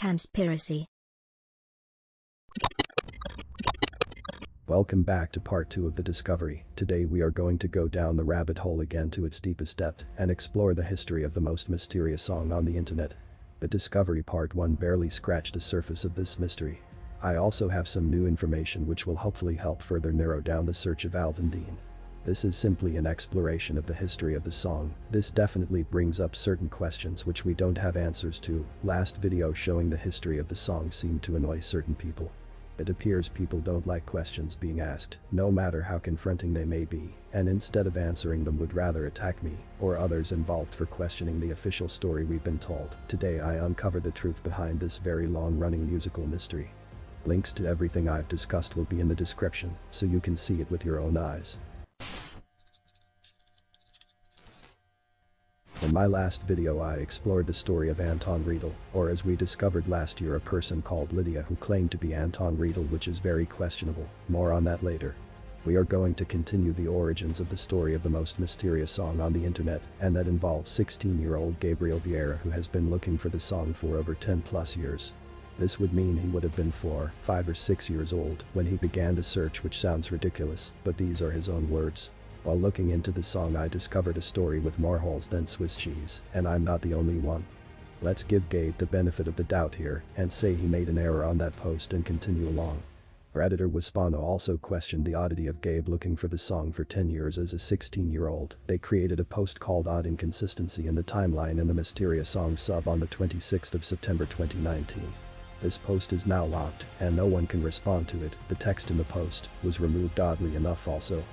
Conspiracy. Welcome back to part 2 of the discovery. Today we are going to go down the rabbit hole again to its deepest depth and explore the history of the most mysterious song on the internet. The discovery part 1 barely scratched the surface of this mystery. I also have some new information which will hopefully help further narrow down the search of Alvin Dean. This is simply an exploration of the history of the song. This definitely brings up certain questions which we don't have answers to. Last video showing the history of the song seemed to annoy certain people. It appears people don't like questions being asked, no matter how confronting they may be, and instead of answering them would rather attack me, or others involved for questioning the official story we've been told. Today I uncover the truth behind this very long-running musical mystery. Links to everything I've discussed will be in the description, so you can see it with your own eyes. In my last video I explored the story of Anton Riedel, or as we discovered last year, a person called Lydia who claimed to be Anton Riedel, which is very questionable. More on that later. We are going to continue the origins of the story of the most mysterious song on the internet, and that involves 16-year-old Gabriel Vieira, who has been looking for the song for over 10 plus years. This would mean he would have been 4, 5 or 6 years old when he began the search, which sounds ridiculous, but these are his own words. While looking into the song I discovered a story with more holes than Swiss cheese, and I'm not the only one. Let's give Gabe the benefit of the doubt here and say he made an error on that post and continue along. Our editor Wispano also questioned the oddity of Gabe looking for the song for 10 years as a 16-year-old. They created a post called Odd Inconsistency in the Timeline and the Mysterious Song sub on the 26th of September 2019. This post is now locked and no one can respond to it. The text in the post was removed oddly enough also.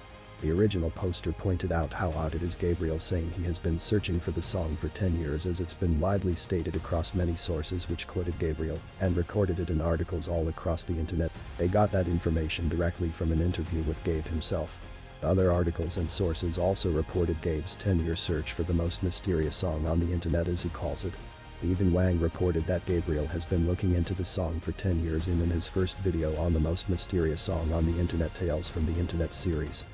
The original poster pointed out how odd it is Gabriel saying he has been searching for the song for 10 years, as it's been widely stated across many sources which quoted Gabriel and recorded it in articles all across the internet. They got that information directly from an interview with Gabe himself. Other articles and sources also reported Gabe's 10-year search for the most mysterious song on the internet, as he calls it. Even Wang reported that Gabriel has been looking into the song for 10 years in his first video on the most mysterious song on the internet, Tales from the Internet series.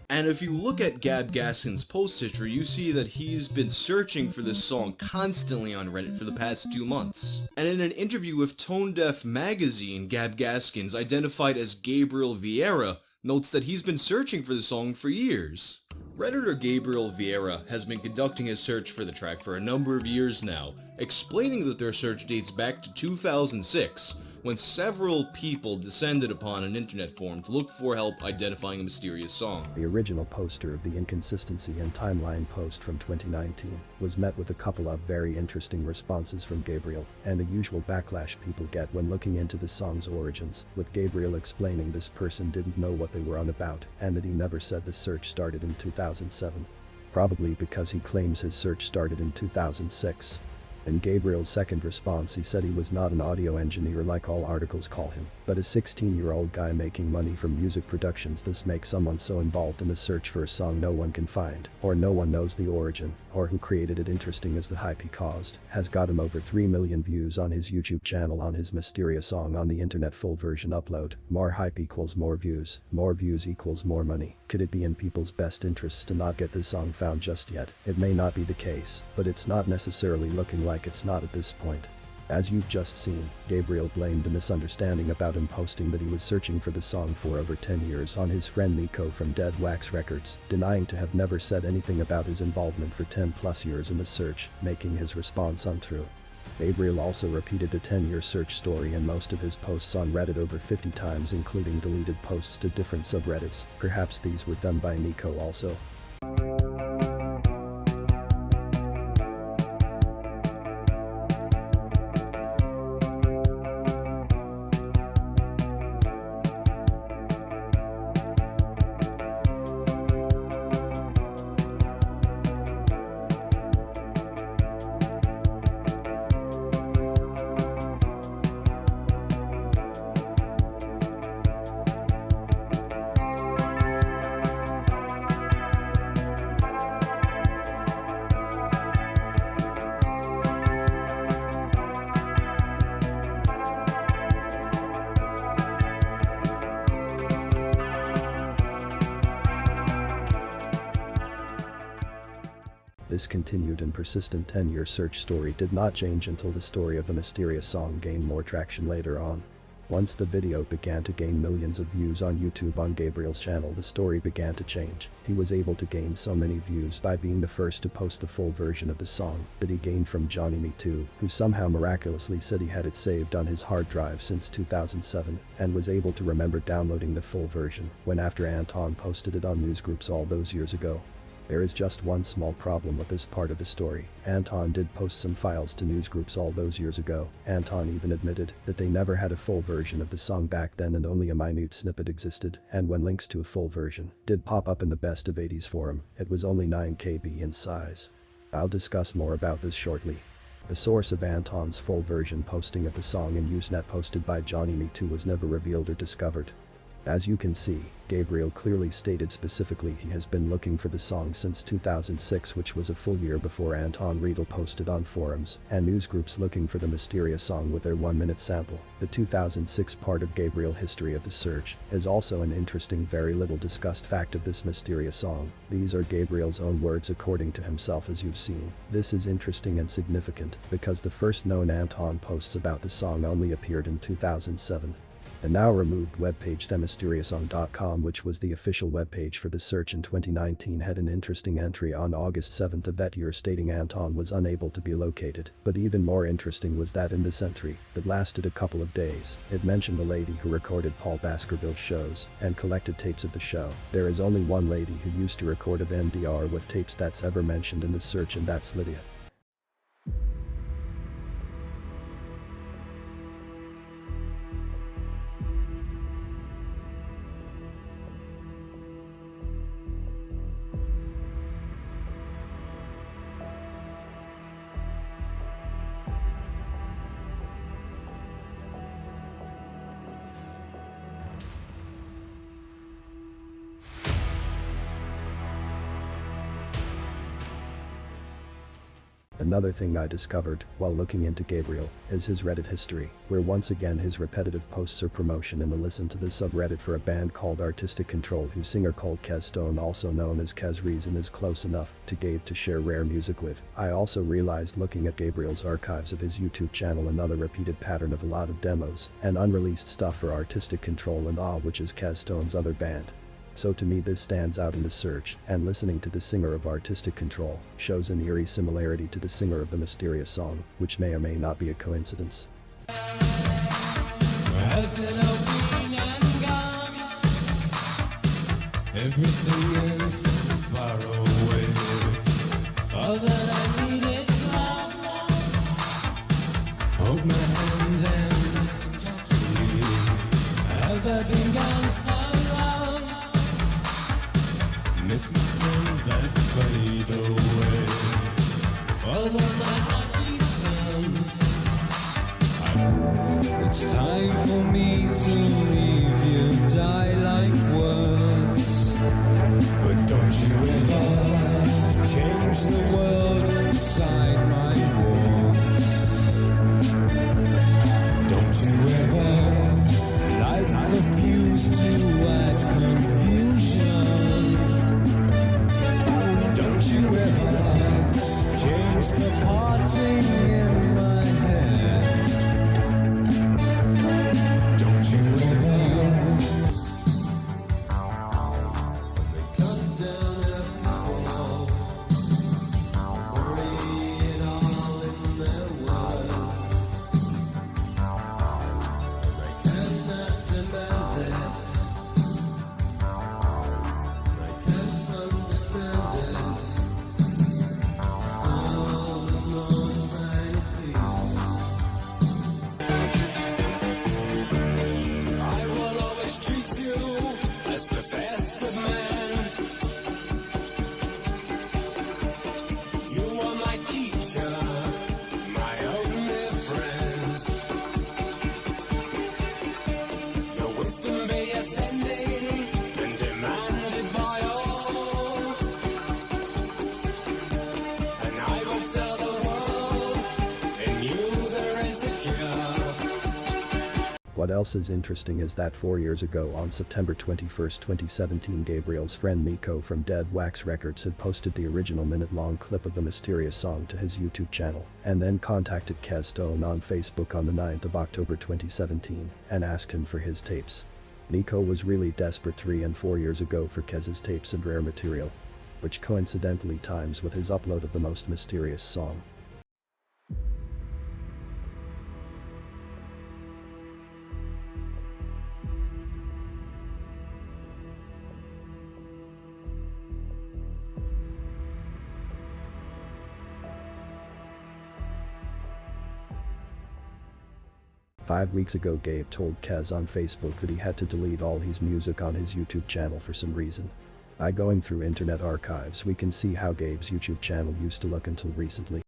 And if you look at Gab Gaskin's post history, you see that he's been searching for this song constantly on Reddit for the past 2 months. And in an interview with Tone Deaf magazine, Gab Gaskins, identified as Gabriel Vieira, notes that he's been searching for the song for years. Redditor Gabriel Vieira has been conducting his search for the track for a number of years now, explaining that their search dates back to 2006, when several people descended upon an internet forum to look for help identifying a mysterious song. The original poster of the Inconsistency and Timeline post from 2019 was met with a couple of very interesting responses from Gabriel, and the usual backlash people get when looking into the song's origins, with Gabriel explaining this person didn't know what they were on about and that he never said the search started in 2007. Probably because he claims his search started in 2006. In Gabriel's second response, he said he was not an audio engineer like all articles call him, but a 16-year-old guy making money from music productions. This makes someone so involved in the search for a song no one can find, or no one knows the origin, or who created it interesting as the hype he caused, has got him over 3 million views on his YouTube channel on his mysterious song on the internet full version upload. More hype equals more views equals more money. Could it be in people's best interests to not get this song found just yet? It may not be the case, but it's not necessarily looking like it's not at this point. As you've just seen, Gabriel blamed the misunderstanding about him posting that he was searching for the song for over 10 years on his friend Nico from Dead Wax Records, denying to have never said anything about his involvement for 10 plus years in the search, making his response untrue. Gabriel also repeated the 10-year search story in most of his posts on Reddit over 50 times, including deleted posts to different subreddits. Perhaps these were done by Nico also. This continued and persistent 10-year search story did not change until the story of the mysterious song gained more traction later on. Once the video began to gain millions of views on YouTube on Gabriel's channel, the story began to change. He was able to gain so many views by being the first to post the full version of the song that he gained from Johnny Me Too, who somehow miraculously said he had it saved on his hard drive since 2007 and was able to remember downloading the full version when after Anton posted it on newsgroups all those years ago. There is just one small problem with this part of the story. Anton did post some files to newsgroups all those years ago. Anton even admitted that they never had a full version of the song back then and only a minute snippet existed, and when links to a full version did pop up in the Best of 80s forum, it was only 9 KB in size. I'll discuss more about this shortly. The source of Anton's full version posting of the song in Usenet posted by Johnny Me Too was never revealed or discovered. As you can see, Gabriel clearly stated specifically he has been looking for the song since 2006, which was a full year before Anton Riedel posted on forums and newsgroups looking for the mysterious song with their 1-minute sample. The 2006 part of Gabriel History of the Search is also an interesting, very little discussed fact of this mysterious song. These are Gabriel's own words according to himself, as you've seen. This is interesting and significant because the first known Anton posts about the song only appeared in 2007. The now removed webpage themysterioussong.com, which was the official webpage for the search in 2019, had an interesting entry on August 7th of that year stating Anton was unable to be located. But even more interesting was that in this entry, that lasted a couple of days, it mentioned a lady who recorded Paul Baskerville's shows and collected tapes of the show. There is only one lady who used to record of NDR with tapes that's ever mentioned in the search, and that's Lydia. Another thing I discovered while looking into Gabriel is his Reddit history, where once again his repetitive posts are promotion in the listen to the subreddit for a band called Artistic Control, whose singer called Kez Stone, also known as Kez Reason, is close enough to Gabe to share rare music with. I also realized looking at Gabriel's archives of his YouTube channel another repeated pattern of a lot of demos and unreleased stuff for Artistic Control and which is Kez Stone's other band. So to me this stands out in the search, and listening to the singer of Artistic Control shows an eerie similarity to the singer of the mysterious song, which may or may not be a coincidence. Everything is far away. All that I need is love. Hold my hand and talk to me. Have I been gone so long? Miss my friend that fade away. Although my heart beats on. It's time for me to leave you, die like words. But don't you ever change the world inside my walls. Don't you ever light the fuse to add confusion. Don't you ever change the parting in my head. Don't you ever no sign of What else is interesting is that 4 years ago on September 21, 2017, Gabriel's friend Nico from Dead Wax Records had posted the original minute-long clip of the mysterious song to his YouTube channel, and then contacted Kez Stone on Facebook on the 9th of October 2017 and asked him for his tapes. Nico was really desperate 3 and 4 years ago for Kez's tapes and rare material, which coincidentally times with his upload of the most mysterious song. Five weeks ago, Gabe told Kez on Facebook that he had to delete all his music on his YouTube channel for some reason. By going through internet archives, we can see how Gabe's YouTube channel used to look until recently.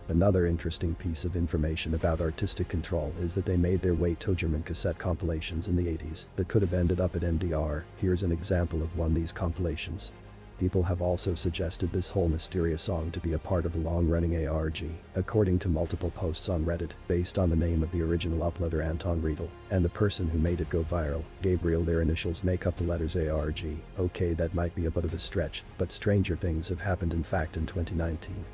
Another interesting piece of information about Artistic Control is that they made their way to German cassette compilations in the 80s that could have ended up at MDR. Here's an example of one of these compilations. People have also suggested this whole mysterious song to be a part of a long-running ARG, according to multiple posts on Reddit, based on the name of the original uploader Anton Riedel, and the person who made it go viral, Gabriel. Their initials make up the letters ARG. Okay, that might be a bit of a stretch, but stranger things have happened in fact in 2019.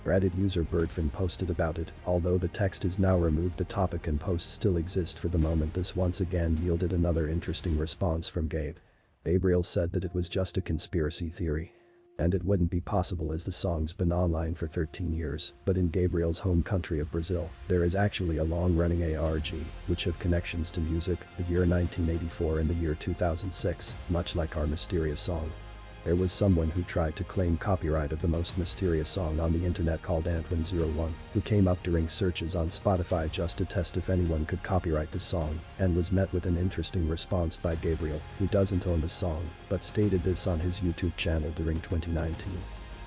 Reddit user Birdfin posted about it. Although the text is now removed, the topic and post still exist for the moment. This once again yielded another interesting response from Gabe. Gabriel said that it was just a conspiracy theory, and it wouldn't be possible as the song's been online for 13 years. But in Gabriel's home country of Brazil, there is actually a long-running ARG, which have connections to music, the year 1984 and the year 2006, much like our mysterious song. There was someone who tried to claim copyright of the most mysterious song on the internet called Antwin01, who came up during searches on Spotify just to test if anyone could copyright the song, and was met with an interesting response by Gabriel, who doesn't own the song, but stated this on his YouTube channel during 2019.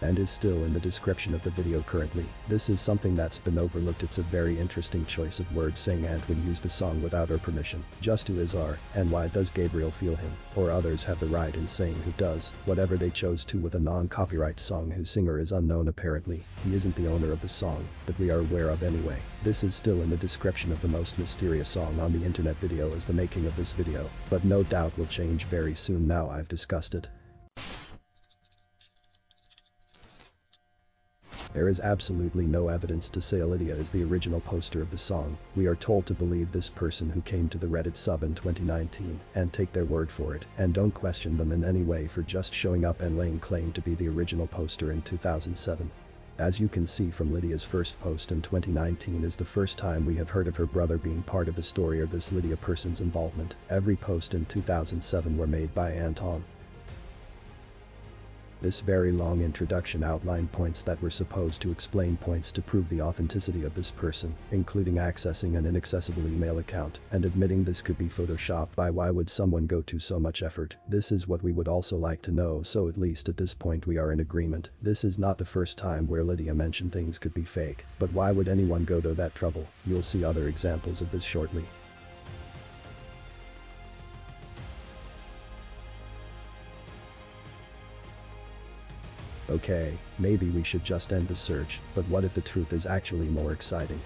And is still in the description of the video currently. This is something that's been overlooked. It's a very interesting choice of words, saying Antwin used the song without her permission, just to Izar. And why does Gabriel feel him or others have the right in saying who does whatever they chose to with a non-copyright song whose singer is unknown? Apparently, he isn't the owner of the song, that we are aware of anyway. This is still in the description of the most mysterious song on the internet video as the making of this video, but no doubt will change very soon now I've discussed it. There is absolutely no evidence to say Lydia is the original poster of the song. We are told to believe this person who came to the Reddit sub in 2019 and take their word for it, and don't question them in any way for just showing up and laying claim to be the original poster in 2007. As you can see from Lydia's first post in 2019 is the first time we have heard of her brother being part of the story or this Lydia person's involvement. Every post in 2007 were made by Anton. This very long introduction outlined points that were supposed to explain points to prove the authenticity of this person, including accessing an inaccessible email account and admitting this could be photoshopped. By why would someone go to so much effort? This is what we would also like to know, so at least at this point we are in agreement. This is not the first time where Lydia mentioned things could be fake, but why would anyone go to that trouble? You'll see other examples of this shortly. Okay, maybe we should just end the search, but what if the truth is actually more exciting?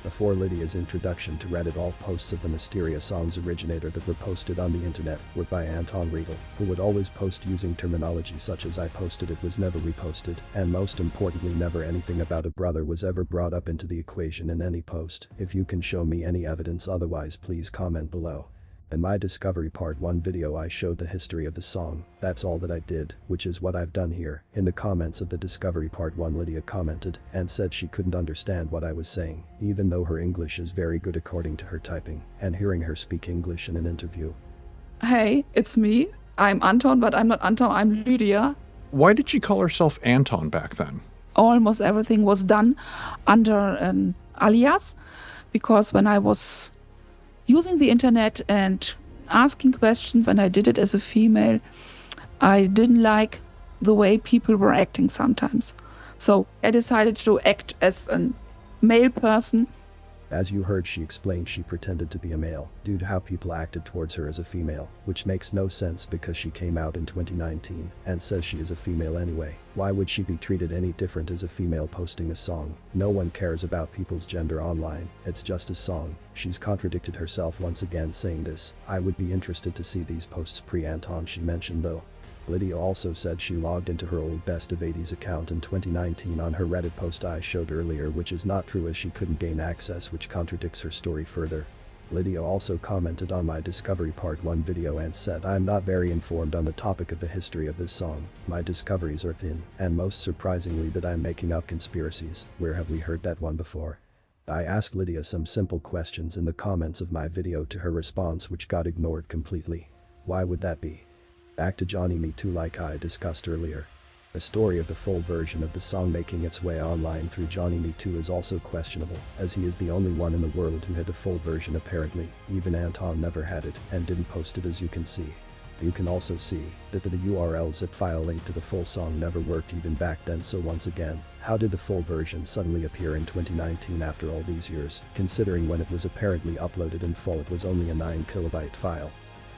Before Lydia's introduction to Reddit, all posts of the mysterious song's originator that were posted on the internet were by Anton Riedel, who would always post using terminology such as "I posted it" was never reposted, and most importantly, never anything about a brother was ever brought up into the equation in any post. If you can show me any evidence otherwise, please comment below. In my Discovery Part 1 video I showed the history of the song. That's all that I did, which is what I've done here. In the comments of the Discovery Part 1, Lydia commented and said she couldn't understand what I was saying, even though her English is very good according to her typing, and hearing her speak English in an interview. Hey, it's me. I'm Anton, but I'm not Anton, I'm Lydia. Why did she call herself Anton back then? Almost everything was done under an alias, because when I was using the internet and asking questions, and I did it as a female, I didn't like the way people were acting sometimes. So I decided to act as a male person. As you heard, she explained she pretended to be a male due to how people acted towards her as a female, which makes no sense because she came out in 2019 and says she is a female anyway. Why would she be treated any different as a female posting a song? No one cares about people's gender online. It's just a song. She's contradicted herself once again saying this. I would be interested to see these posts pre-Anton she mentioned though. Lydia also said she logged into her old Best of 80s account in 2019 on her Reddit post I showed earlier, which is not true as she couldn't gain access, which contradicts her story further. Lydia also commented on my Discovery Part 1 video and said, I'm not very informed on the topic of the history of this song. My discoveries are thin, and most surprisingly that I'm making up conspiracies. Where have we heard that one before? I asked Lydia some simple questions in the comments of my video to her response, which got ignored completely. Why would that be? Back to Johnny Me Too, like I discussed earlier. The story of the full version of the song making its way online through Johnny Me Too is also questionable, as he is the only one in the world who had the full version apparently. Even Anton never had it and didn't post it, as you can see. You can also see that the URL zip file link to the full song never worked even back then, so once again, how did the full version suddenly appear in 2019 after all these years, considering when it was apparently uploaded in full it was only a 9 kilobyte file?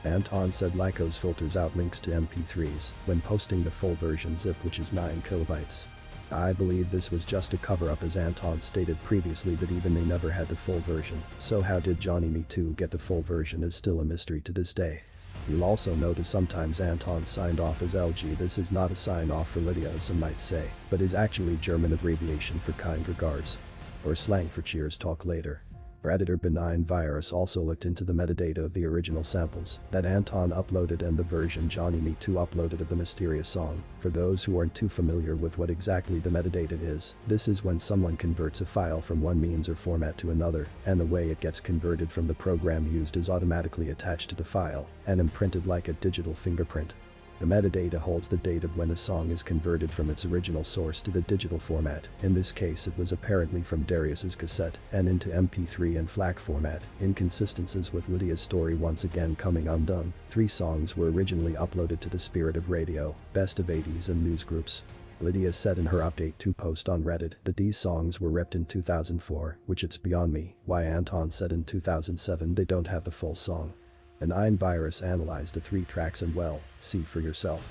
Anton said Lycos filters out links to MP3s when posting the full version zip, which is 9 kilobytes. I believe this was just a cover-up, as Anton stated previously that even they never had the full version. So how did Johnny Me Too get the full version is still a mystery to this day. You'll also notice sometimes Anton signed off as LG. This is not a sign-off for Lydia as some might say, but is actually German abbreviation for kind regards, or slang for cheers, talk later. Predator Benign Virus also looked into the metadata of the original samples that Anton uploaded and the version Johnny Me Too uploaded of the mysterious song. For those who aren't too familiar with what exactly the metadata is, this is when someone converts a file from one means or format to another, and the way it gets converted from the program used is automatically attached to the file and imprinted like a digital fingerprint. The metadata holds the date of when the song is converted from its original source to the digital format. In this case it was apparently from Darius's cassette and into MP3 and FLAC format. Inconsistencies with Lydia's story once again coming undone. 3 songs were originally uploaded to the Spirit of Radio, Best of 80s and news groups. Lydia said in her Update 2 post on Reddit that these songs were ripped in 2004, which it's beyond me why Anton said in 2007 they don't have the full song. Benign Virus analyzed the 3 tracks and well, see for yourself.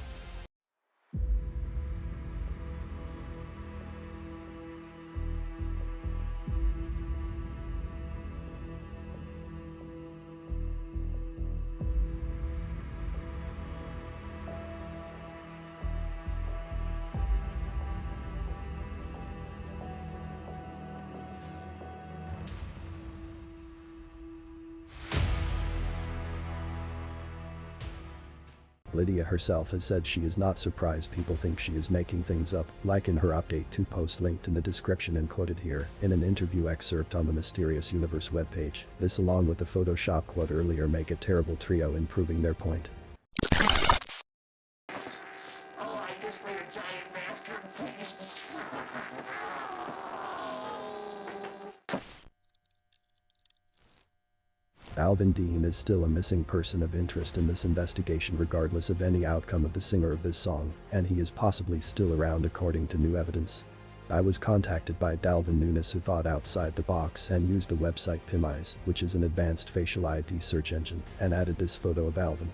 Lydia herself has said she is not surprised people think she is making things up, like in her Update 2 post linked in the description and quoted here, in an interview excerpt on the Mysterious Universe webpage. This along with the Photoshop quote earlier make a terrible trio in proving their point. Alvin Dean is still a missing person of interest in this investigation regardless of any outcome of the singer of this song, and he is possibly still around according to new evidence. I was contacted by Dalvin Nunes, who thought outside the box and used the website PimEyes, which is an advanced facial ID search engine, and added this photo of Alvin.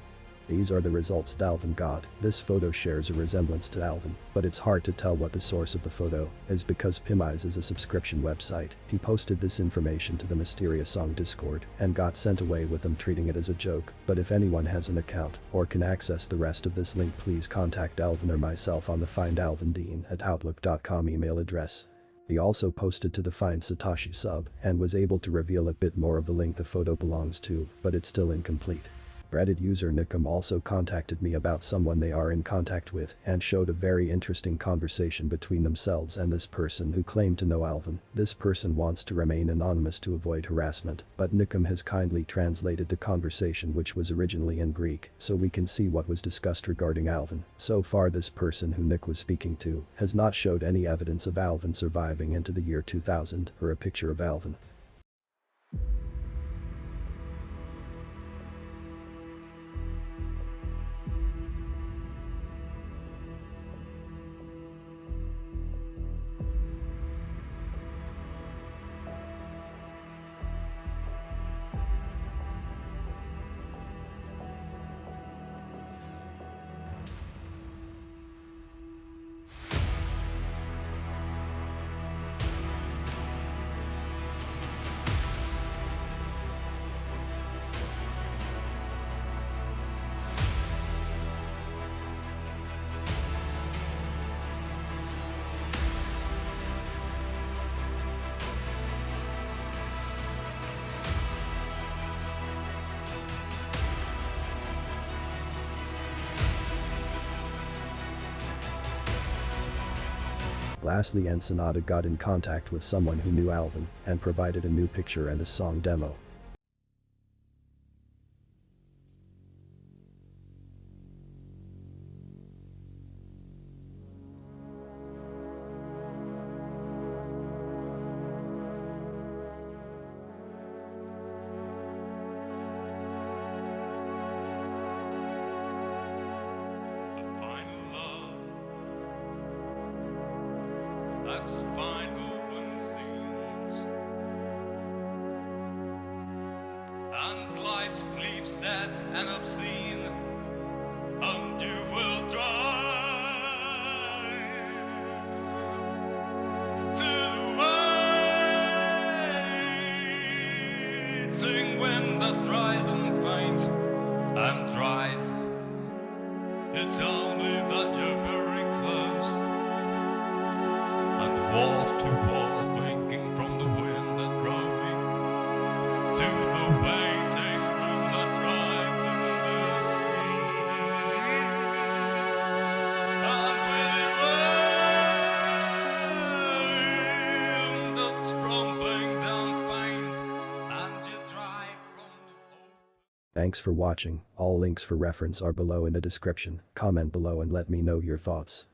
These are the results Dalvin got. This photo shares a resemblance to Alvin, but it's hard to tell what the source of the photo is because PimEyes is a subscription website. He posted this information to the Mysterious Song Discord and got sent away with them treating it as a joke, but if anyone has an account or can access the rest of this link, please contact Alvin or myself on the findalvindean@outlook.com email address. He also posted to the Find Satoshi sub and was able to reveal a bit more of the link the photo belongs to, but it's still incomplete. Reddit user Nikum also contacted me about someone they are in contact with and showed a very interesting conversation between themselves and this person who claimed to know Alvin. This person wants to remain anonymous to avoid harassment, but Nikum has kindly translated the conversation, which was originally in Greek, so we can see what was discussed regarding Alvin. So far, this person who Nick was speaking to has not showed any evidence of Alvin surviving into the year 2000 or a picture of Alvin. Lastly, Ensenada got in contact with someone who knew Alvin and provided a new picture and a song demo. That's the final open scenes, and life sleeps dead and obscene, and you will drive to the waiting wind that dries and faint and dries. You tell me that you're very close, wall to wall, winking from the wind that drove me to the waiting rooms that drive in the sea. And with rain that's crumbling down faint, and you drive from the open. Thanks for watching. All links for reference are below in the description. Comment below and let me know your thoughts.